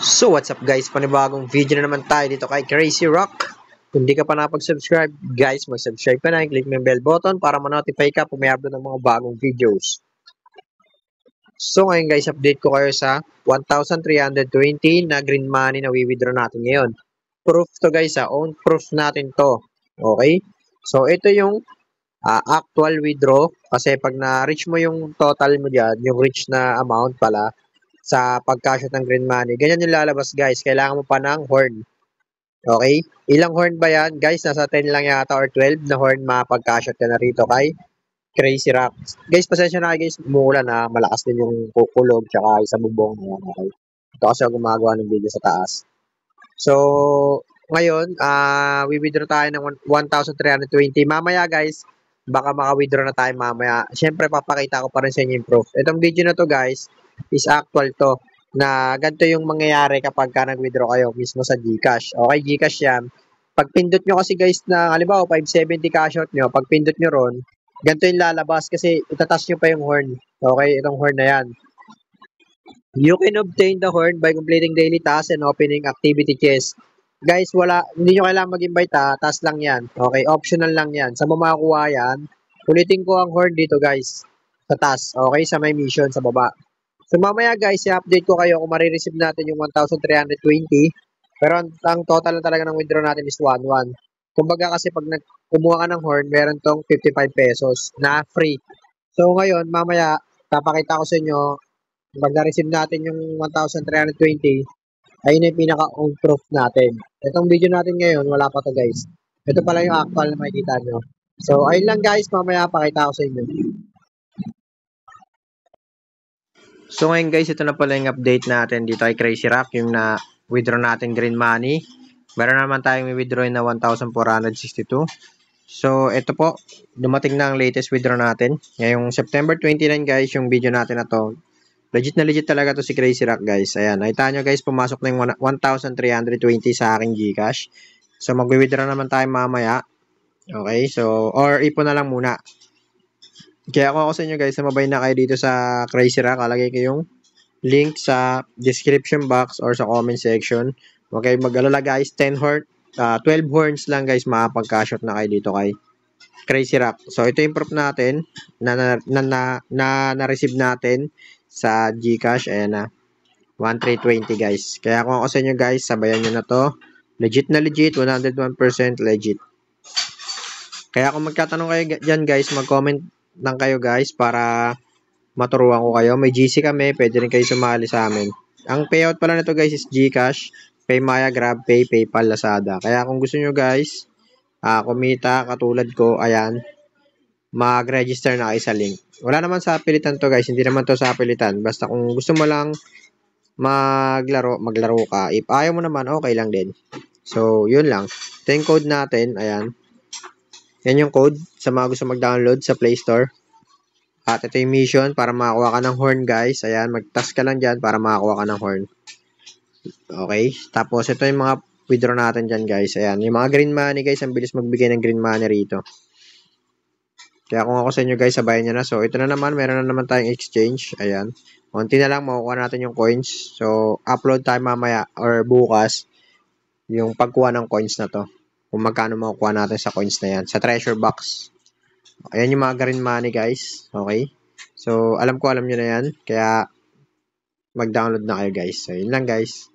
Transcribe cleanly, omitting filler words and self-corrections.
So what's up guys, panibagong video na naman tayo dito kay Crazy Rock. Kung di ka pa napag-subscribe guys, mag-subscribe ka na, click mo yung bell button para ma-notify ka kung may upload ng mga bagong videos. So ngayon guys, update ko kayo sa 1,320 na green money na withdraw natin ngayon. Proof to guys, own proof natin to. Okay? So ito yung actual withdraw kasi pag na-reach mo yung total mo dyan, yung reach na amount pala, sa pag-cash ng green money. Ganyan yung lalabas guys. Kailangan mo pa ng horn. Okay? Ilang horn ba yan? Guys, nasa 10 lang yata or 12 na horn mapag-cash ka na rito kay Crazy Rock. Guys, pasensya na guys. Umuulan na. Malakas din yung kukulog tsaka isa bubong. Okay? Ito kasi ako gumagawa ng video sa taas. So, ngayon, we-withdraw tayo ng 1,320. Mamaya guys, baka maka-withdraw na tayo mamaya. Siyempre, papakita ko pa rin sa inyo yung proof. Itong video na to guys, is actual to na ganito yung mangyayari kapag ka nag-withdraw kayo mismo sa GCash. Okay, GCash yan. Pag pindot nyo kasi guys na, halimbawa 570 cash out nyo, pag pindot nyo ron, ganito yung lalabas kasi itatas nyo pa yung horn. Okay, itong horn na yan. You can obtain the horn by completing daily tasks and opening activity chest. Guys, hindi nyo kailangan mag-invite task lang yan. Okay, optional lang yan. Sa mamakuha yan, ulitin ko ang horn dito guys, sa task. Okay, sa may mission sa baba. So mamaya guys, i-update ko kayo kung marireceive natin yung 1,320. Pero ang total na talaga ng withdraw natin is 11. Kumbaga kasi pag kumuha ka ng horn, meron tong 55 pesos na free. So ngayon, mamaya, papakita ko sa inyo, pag na-receive natin yung 1,320, ayun yung pinaka-on proof natin. Itong video natin ngayon, wala pa to guys. Ito pala yung actual na makikita nyo. So ayun lang guys, mamaya pakita ko sa inyo. So ngayon guys, ito na pala yung update natin dito kay Crazy Rock, yung na withdraw natin green money. Meron naman tayong withdraw na 1,462. So ito po, dumating na ang latest withdraw natin. Ngayong September 29 guys, yung video natin na to. Legit na legit talaga to si Crazy Rock guys. Ayan, nakita nyo guys, pumasok na yung 1,320 sa aking GCash. So mag-withdraw naman tayo mamaya. Okay, so, or ipon na lang muna. Kaya ako sa inyo guys, namabay na kayo dito sa Crazy Rock. Alagay ko yung link sa description box or sa comment section. Okay, mag-alala guys, 12 horns lang guys, makapag-cash out na kayo dito kay Crazy Rock. So ito yung proof natin na receive natin sa GCash. Ayan na, 1,320 guys. Kaya kung ako sa inyo guys, sabayan nyo na to. Legit na legit, 101% legit. Kaya kung magtatanong kayo dyan guys, mag-comment lang kayo guys para maturuan ko kayo. May GC kami, pwede rin kayo sumali sa amin. Ang payout pala nito guys is GCash, Paymaya, GrabPay, PayPal, Lazada. Kaya kung gusto nyo guys, kumita katulad ko, ayan, mag-register na kayo sa link. Wala naman sa pilitan to guys, hindi naman to sa pilitan. Basta kung gusto mo lang maglaro ka. If ayaw mo naman, okay lang din. So, yun lang. Ito yung code natin, ayan. Yan yung code sa mga gusto mag-download sa Play Store. At ito yung mission para makakuha ka ng horn guys. Ayan, mag-task ka lang dyan para makakuha ka ng horn. Okay. Tapos ito yung mga withdraw natin dyan guys. Ayan, yung mga green money guys. Ang bilis magbigay ng green money rito. Kaya kung ako sa inyo guys, sabayan nyo na. So ito na naman, meron na naman tayong exchange. Ayan. Konti na lang, makukuha natin yung coins. So upload tayo mamaya or bukas yung pagkuha ng coins na to. Kung magkano makukuha natin sa coins na yan. Sa treasure box. Ayan yung mga green money guys. Okay. So, alam nyo na yan. Kaya, mag-download na kayo guys. So, yun lang guys.